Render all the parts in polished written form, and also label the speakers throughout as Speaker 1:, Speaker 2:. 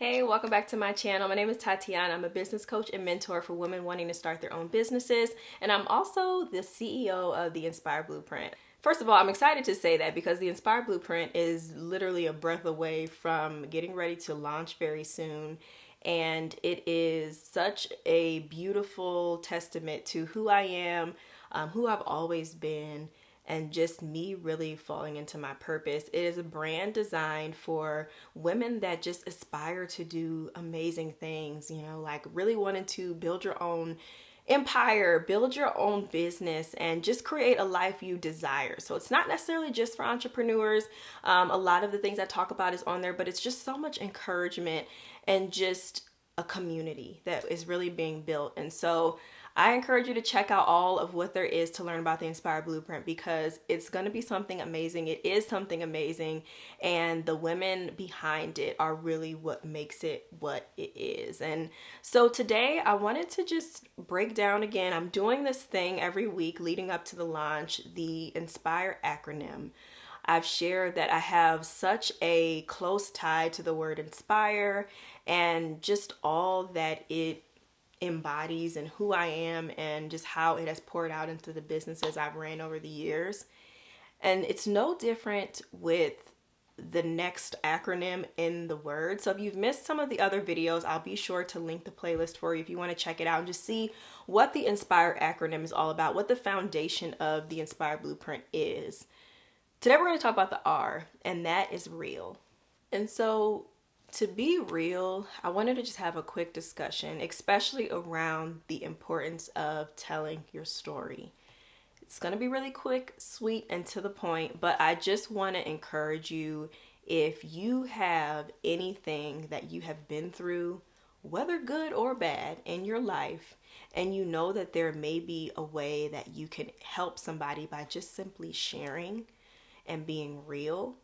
Speaker 1: Hey, welcome back to my channel. My name is Tatiana. I'm a business coach and mentor for women wanting to start their own businesses, and I'm also the CEO of the Inspire Blueprint. First of all, I'm excited to say that because the Inspire Blueprint is literally a breath away from getting ready to launch very soon. And it is such a beautiful testament to who I am, who I've always been, and just me really falling into my purpose. It is a brand designed for women that just aspire to do amazing things, like really wanting to build your own empire, build your own business, and just create a life you desire. So it's not necessarily just for entrepreneurs. A lot of the things I talk about is on there, but it's just so much encouragement and just a community that is really being built. And so I encourage you to check out all of what there is to learn about the Inspire Blueprint because it's going to be something amazing. It is something amazing, and the women behind it are really what makes it what it is. And so today I wanted to just break down again. I'm doing this thing every week leading up to the launch, the Inspire acronym. I've shared that I have such a close tie to the word inspire and just all that it embodies and who I am and just how it has poured out into the businesses I've ran over the years. And it's no different with the next acronym in the word. So if you've missed some of the other videos, I'll be sure to link the playlist for you if you want to check it out and just see what the Inspire acronym is all about, what the foundation of the Inspire Blueprint is. Today we're going to talk about the R, and that is real. And so to be real, I wanted to just have a quick discussion, especially around the importance of telling your story. It's going to be really quick, sweet, and to the point, but I just want to encourage you, if you have anything that you have been through, whether good or bad, in your life, and you know that there may be a way that you can help somebody by just simply sharing and being real,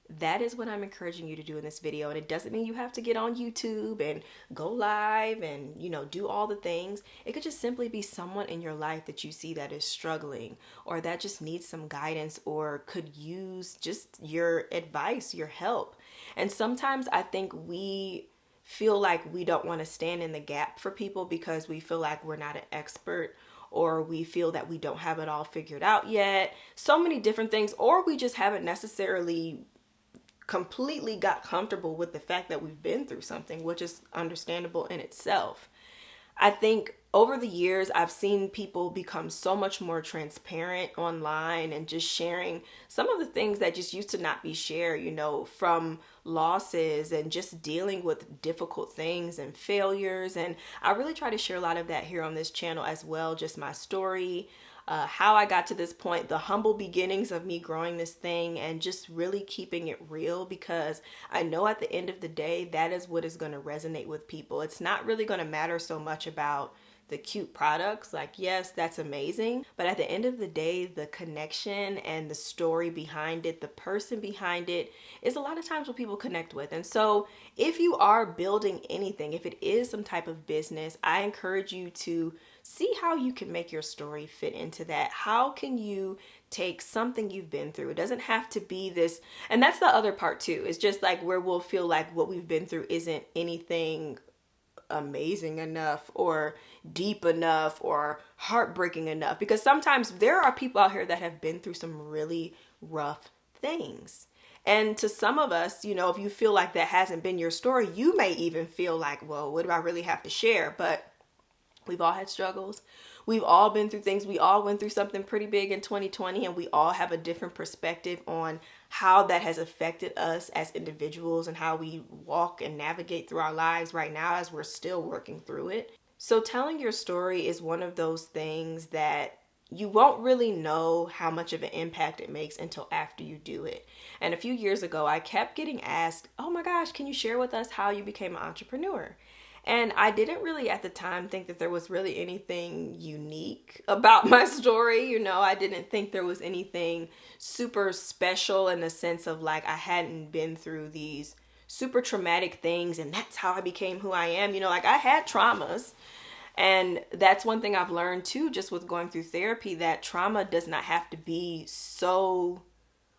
Speaker 1: that is what I'm encouraging you to do in this video. And it doesn't mean you have to get on YouTube and go live and, do all the things. It could just simply be someone in your life that you see that is struggling or that just needs some guidance or could use just your advice, your help. And sometimes I think we feel like we don't want to stand in the gap for people because we feel like we're not an expert, or we feel that we don't have it all figured out yet. So many different things, or we just haven't necessarily completely got comfortable with the fact that we've been through something, which is understandable in itself. I think over the years, I've seen people become so much more transparent online and just sharing some of the things that just used to not be shared, from losses and just dealing with difficult things and failures. And I really try to share a lot of that here on this channel as well, just my story, how I got to this point, the humble beginnings of me growing this thing, and just really keeping it real, because I know at the end of the day, that is what is going to resonate with people. It's not really going to matter so much about the cute products. Like, yes, that's amazing, but at the end of the day, the connection and the story behind it, the person behind it, is a lot of times what people connect with. And so if you are building anything, if it is some type of business, I encourage you to see how you can make your story fit into that. How can you take something you've been through? It doesn't have to be this, and that's the other part too. It's just like where we'll feel like what we've been through isn't anything amazing enough or deep enough or heartbreaking enough, because sometimes there are people out here that have been through some really rough things. And to some of us, if you feel like that hasn't been your story, you may even feel like, well, what do I really have to share? But we've all had struggles. We've all been through things. We all went through something pretty big in 2020, and we all have a different perspective on how that has affected us as individuals and how we walk and navigate through our lives right now as we're still working through it. So telling your story is one of those things that you won't really know how much of an impact it makes until after you do it. And a few years ago, I kept getting asked, oh my gosh, can you share with us how you became an entrepreneur? And I didn't really at the time think that there was really anything unique about my story. I didn't think there was anything super special in the sense of like I hadn't been through these super traumatic things and that's how I became who I am. Like I had traumas. And that's one thing I've learned too, just with going through therapy, that trauma does not have to be so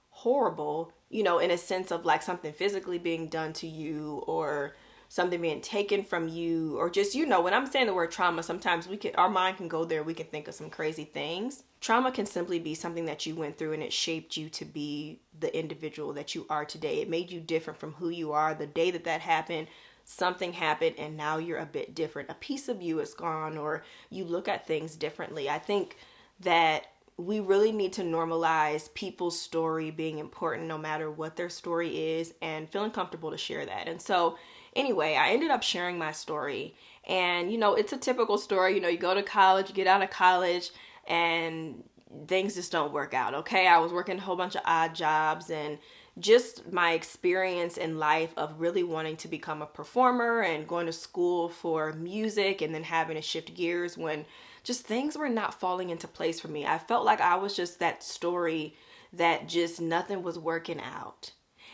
Speaker 1: horrible, in a sense of like something physically being done to you or something being taken from you, or just, when I'm saying the word trauma, sometimes our mind can go there. We can think of some crazy things. Trauma can simply be something that you went through and it shaped you to be the individual that you are today. It made you different from who you are. The day that happened, something happened and now you're a bit different. A piece of you is gone, or you look at things differently. I think that we really need to normalize people's story being important no matter what their story is, and feeling comfortable to share that. And so anyway, I ended up sharing my story, and it's a typical story. You go to college, you get out of college, and things just don't work out. Okay, I was working a whole bunch of odd jobs, and just my experience in life of really wanting to become a performer and going to school for music, and then having to shift gears when just things were not falling into place for me. I felt like I was just that story that just nothing was working out.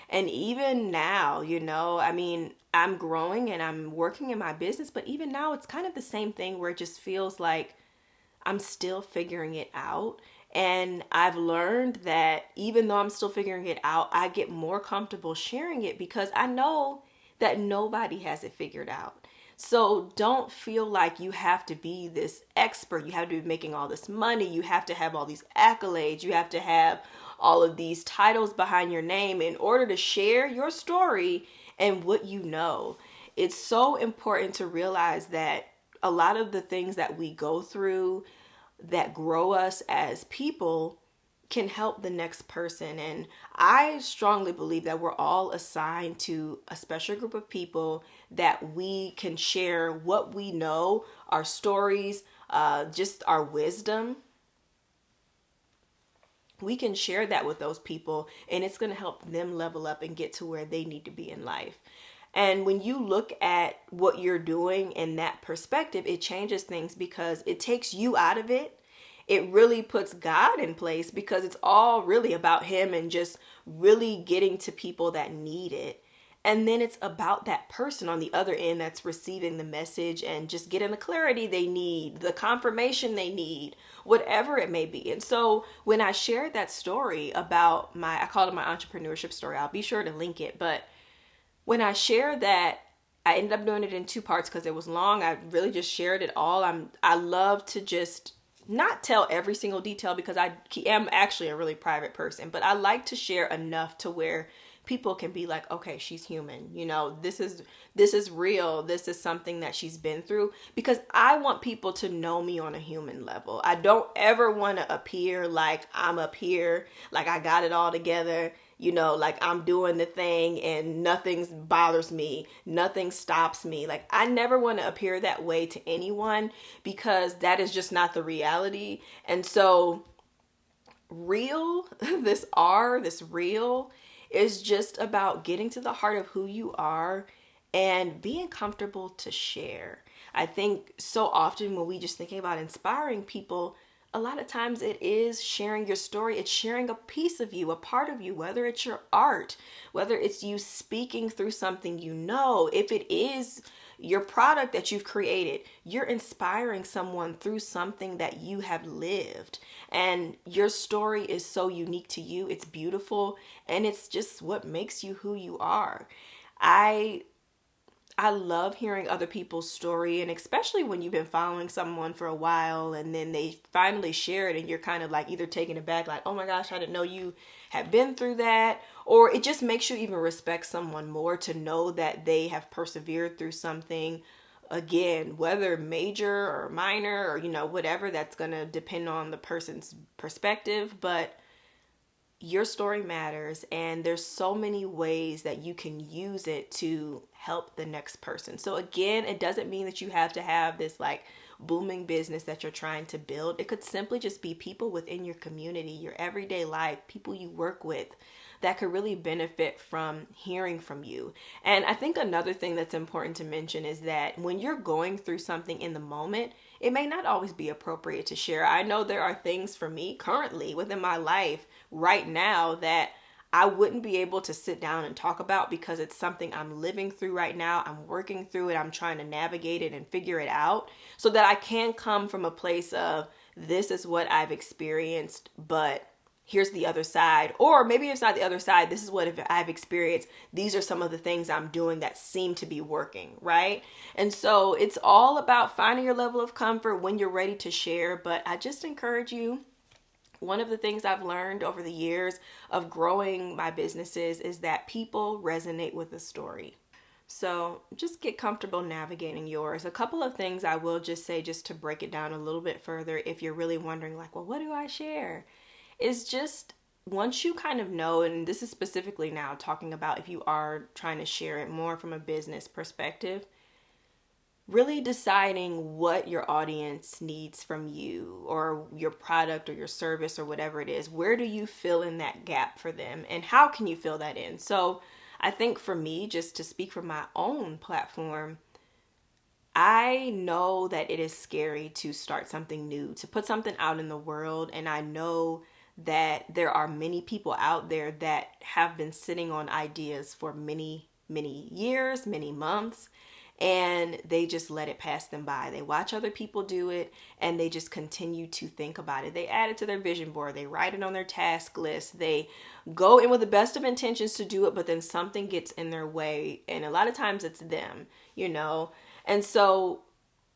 Speaker 1: And even now, I'm growing and I'm working in my business, but even now it's kind of the same thing where it just feels like I'm still figuring it out. And I've learned that even though I'm still figuring it out, I get more comfortable sharing it because I know that nobody has it figured out. So don't feel like you have to be this expert. You have to be making all this money. You have to have all these accolades. You have to have all of these titles behind your name in order to share your story and what you know. It's so important to realize that a lot of the things that we go through that grow us as people can help the next person. And I strongly believe that we're all assigned to a special group of people that we can share what we know, our stories, just our wisdom. We can share that with those people, and it's going to help them level up and get to where they need to be in life. And when you look at what you're doing in that perspective, it changes things because it takes you out of it. It really puts God in place because it's all really about Him and just really getting to people that need it. And then it's about that person on the other end that's receiving the message and just getting the clarity they need, the confirmation they need, whatever it may be. And so when I shared that story about I called it my entrepreneurship story. I'll be sure to link it. But when I shared that, I ended up doing it in 2 parts because it was long. I really just shared it all. I love to just not tell every single detail because I am actually a really private person, but I like to share enough to where people can be like, okay, she's human. This is real. This is something that she's been through, because I want people to know me on a human level. I don't ever want to appear like I'm up here, like I got it all together, like I'm doing the thing and nothing bothers me, nothing stops me. Like I never want to appear that way to anyone because that is just not the reality. And so real, this real is just about getting to the heart of who you are and being comfortable to share. I think so often when we just thinking about inspiring people, a lot of times it is sharing your story. It's sharing a piece of you, a part of you, whether it's your art, whether it's you speaking through something if it is your product that you've created, you're inspiring someone through something that you have lived. And your story is so unique to you. It's beautiful. And it's just what makes you who you are. I love hearing other people's story, and especially when you've been following someone for a while and then they finally share it and you're kind of like either taken aback, like, oh my gosh, I didn't know you have been through that. Or it just makes you even respect someone more to know that they have persevered through something, again, whether major or minor or, whatever, that's going to depend on the person's perspective. But your story matters, and there's so many ways that you can use it to help the next person. So again, it doesn't mean that you have to have this like booming business that you're trying to build. It could simply just be people within your community, your everyday life, people you work with that could really benefit from hearing from you. And I think another thing that's important to mention is that when you're going through something in the moment, it may not always be appropriate to share. I know there are things for me currently within my life right now that I wouldn't be able to sit down and talk about because it's something I'm living through right now. I'm working through it. I'm trying to navigate it and figure it out so that I can come from a place of this is what I've experienced, but here's the other side. Or maybe it's not the other side. This is what I've experienced. These are some of the things I'm doing that seem to be working, right? And so it's all about finding your level of comfort when you're ready to share. But I just encourage you, one of the things I've learned over the years of growing my businesses is that people resonate with a story. So just get comfortable navigating yours. A couple of things I will just say, just to break it down a little bit further, if you're really wondering like, well, what do I share? Is just once you kind of know, and this is specifically now talking about if you are trying to share it more from a business perspective, really deciding what your audience needs from you or your product or your service or whatever it is. Where do you fill in that gap for them, and how can you fill that in? So I think for me, just to speak from my own platform, I know that it is scary to start something new, to put something out in the world. And I know that there are many people out there that have been sitting on ideas for many, many years, many months, and they just let it pass them by. They watch other people do it and they just continue to think about it. They add it to their vision board. They write it on their task list. They go in with the best of intentions to do it, but then something gets in their way. And a lot of times it's them, you know? And so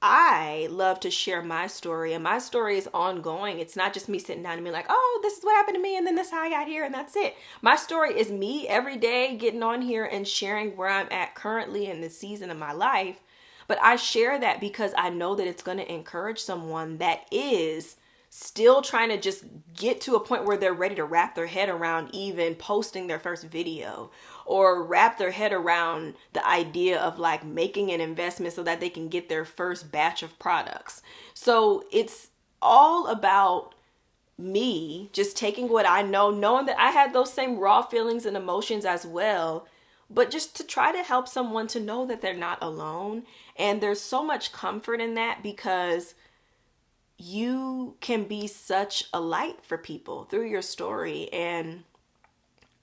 Speaker 1: I love to share my story, and my story is ongoing. It's not just me sitting down and being like, oh, this is what happened to me, and then this is how I got here, and that's it. My story is me every day getting on here and sharing where I'm at currently in the season of my life. But I share that because I know that it's going to encourage someone that is still trying to just get to a point where they're ready to wrap their head around even posting their first video, or wrap their head around the idea of like making an investment so that they can get their first batch of products. So it's all about me just taking what I know, knowing that I had those same raw feelings and emotions as well, but just to try to help someone to know that they're not alone. And there's so much comfort in that, because you can be such a light for people through your story. And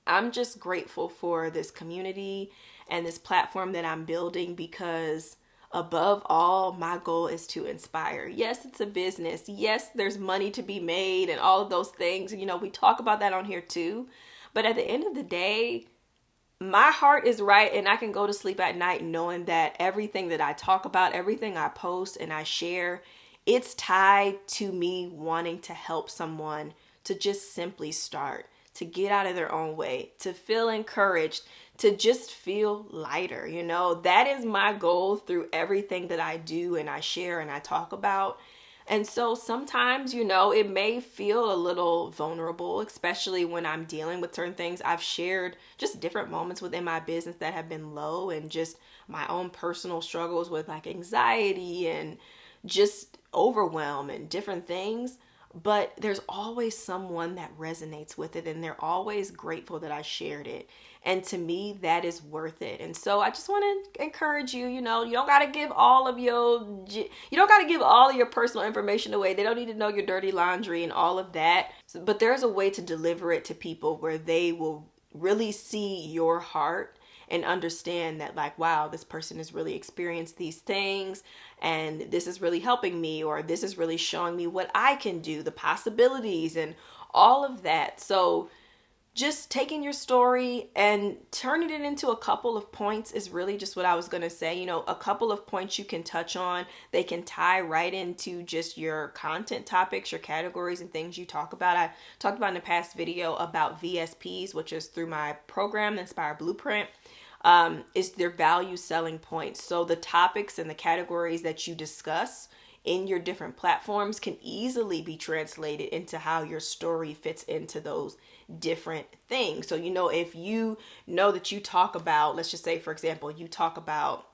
Speaker 1: I'm just grateful for this community and this platform that I'm building, because above all, my goal is to inspire. Yes, it's a business. Yes, there's money to be made and all of those things. You know, we talk about that on here too. But at the end of the day, my heart is right, and I can go to sleep at night knowing that everything that I talk about, everything I post and I share, it's tied to me wanting to help someone to just simply start, to get out of their own way, to feel encouraged, to just feel lighter. You know, that is my goal through everything that I do and I share and I talk about. And so sometimes, you know, it may feel a little vulnerable, especially when I'm dealing with certain things. I've shared just different moments within my business that have been low, and just my own personal struggles with like anxiety and just overwhelm and different things. But there's always someone that resonates with it, and they're always grateful that I shared it. And to me, that is worth it. And so I just want to encourage you, you know, you don't got to give all of your personal information away. They don't need to know your dirty laundry and all of that. But there's a way to deliver it to people where they will really see your heart and understand that, like, wow, this person has really experienced these things, and this is really helping me, or this is really showing me what I can do, the possibilities and all of that. So just taking your story and turning it into a couple of points is really just what I was going to say. You know, a couple of points you can touch on. They can tie right into just your content topics, your categories, and things you talk about. I talked about in the past video about VSPs, which is through my program, the Inspire Blueprint. Is their value selling points. So the topics and the categories that you discuss in your different platforms can easily be translated into how your story fits into those different things. So, you know, if you know that you talk about, let's just say, for example, you talk about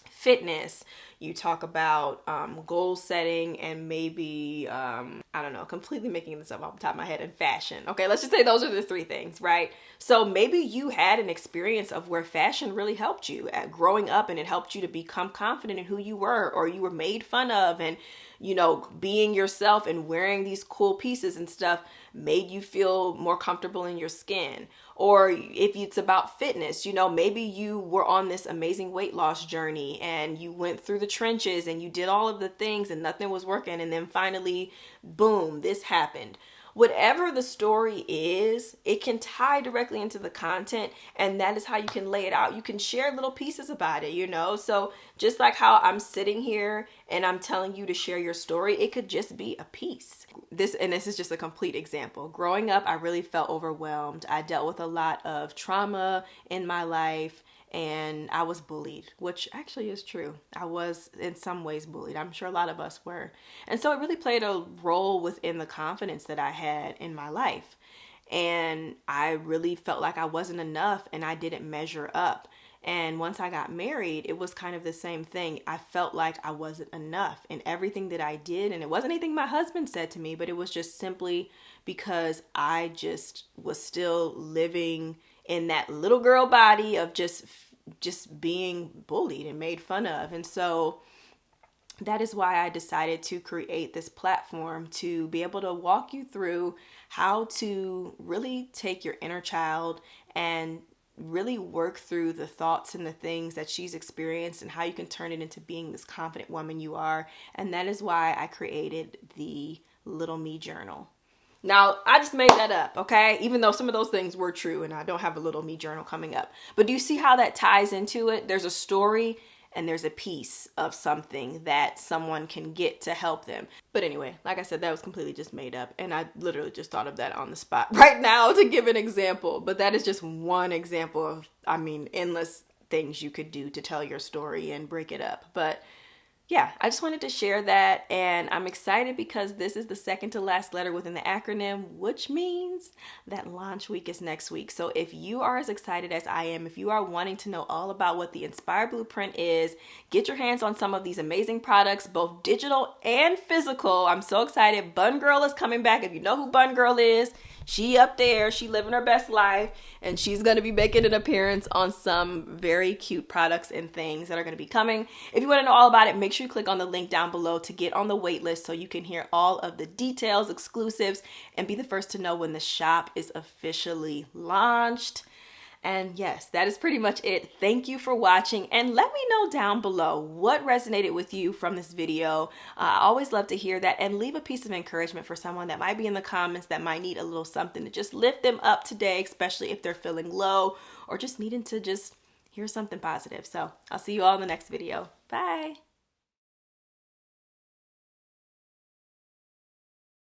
Speaker 1: fitness, you talk about goal setting, and maybe, I don't know, completely making this up off the top of my head, and fashion. Okay, let's just say those are the three things, right? So maybe you had an experience of where fashion really helped you at growing up, and it helped you to become confident in who you were, or you were made fun of, and, you know, being yourself and wearing these cool pieces and stuff made you feel more comfortable in your skin. Or if it's about fitness, you know, maybe you were on this amazing weight loss journey and you went through the trenches and you did all of the things and nothing was working. And then finally, boom, this happened. whatever the story is, it can tie directly into the content, and that is how you can lay it out. You can share little pieces about it, you know? So just like how I'm sitting here and I'm telling you to share your story, it could just be a piece. This is just a complete example. Growing up, I really felt overwhelmed. I dealt with a lot of trauma in my life, and I was bullied, which actually is true. I was in some ways bullied. I'm sure a lot of us were. And so it really played a role within the confidence that I had in my life. And I really felt like I wasn't enough and I didn't measure up. And once I got married, it was kind of the same thing. I felt like I wasn't enough in everything that I did. And it wasn't anything my husband said to me, but it was just simply because I just was still living in that little girl body of just being bullied and made fun of. And so that is why I decided to create this platform to be able to walk you through how to really take your inner child and really work through the thoughts and the things that she's experienced and how you can turn it into being this confident woman you are. And that is why I created the Little Me Journal. Now, I just made that up, okay? Even though some of those things were true, and I don't have a Little Me Journal coming up. But do you see how that ties into it? There's a story and there's a piece of something that someone can get to help them. But anyway, like I said, that was completely just made up, and I literally just thought of that on the spot right now to give an example. But that is just one example of, endless things you could do to tell your story and break it up. But yeah, I just wanted to share that, and I'm excited because this is the second to last letter within the acronym, which means that launch week is next week. So if you are as excited as I am, if you are wanting to know all about what the Inspire Blueprint is, get your hands on some of these amazing products, both digital and physical. I'm so excited. Bun Girl is coming back. If you know who Bun Girl is, she up there, she living her best life, and she's going to be making an appearance on some very cute products and things that are going to be coming. If you want to know all about it, make sure you click on the link down below to get on the wait list so you can hear all of the details, exclusives, and be the first to know when the shop is officially launched. And yes, that is pretty much it. Thank you for watching, and let me know down below what resonated with you from this video. I always love to hear that, and leave a piece of encouragement for someone that might be in the comments that might need a little something to just lift them up today, especially if they're feeling low or just needing to just hear something positive. So I'll see you all in the next video. Bye.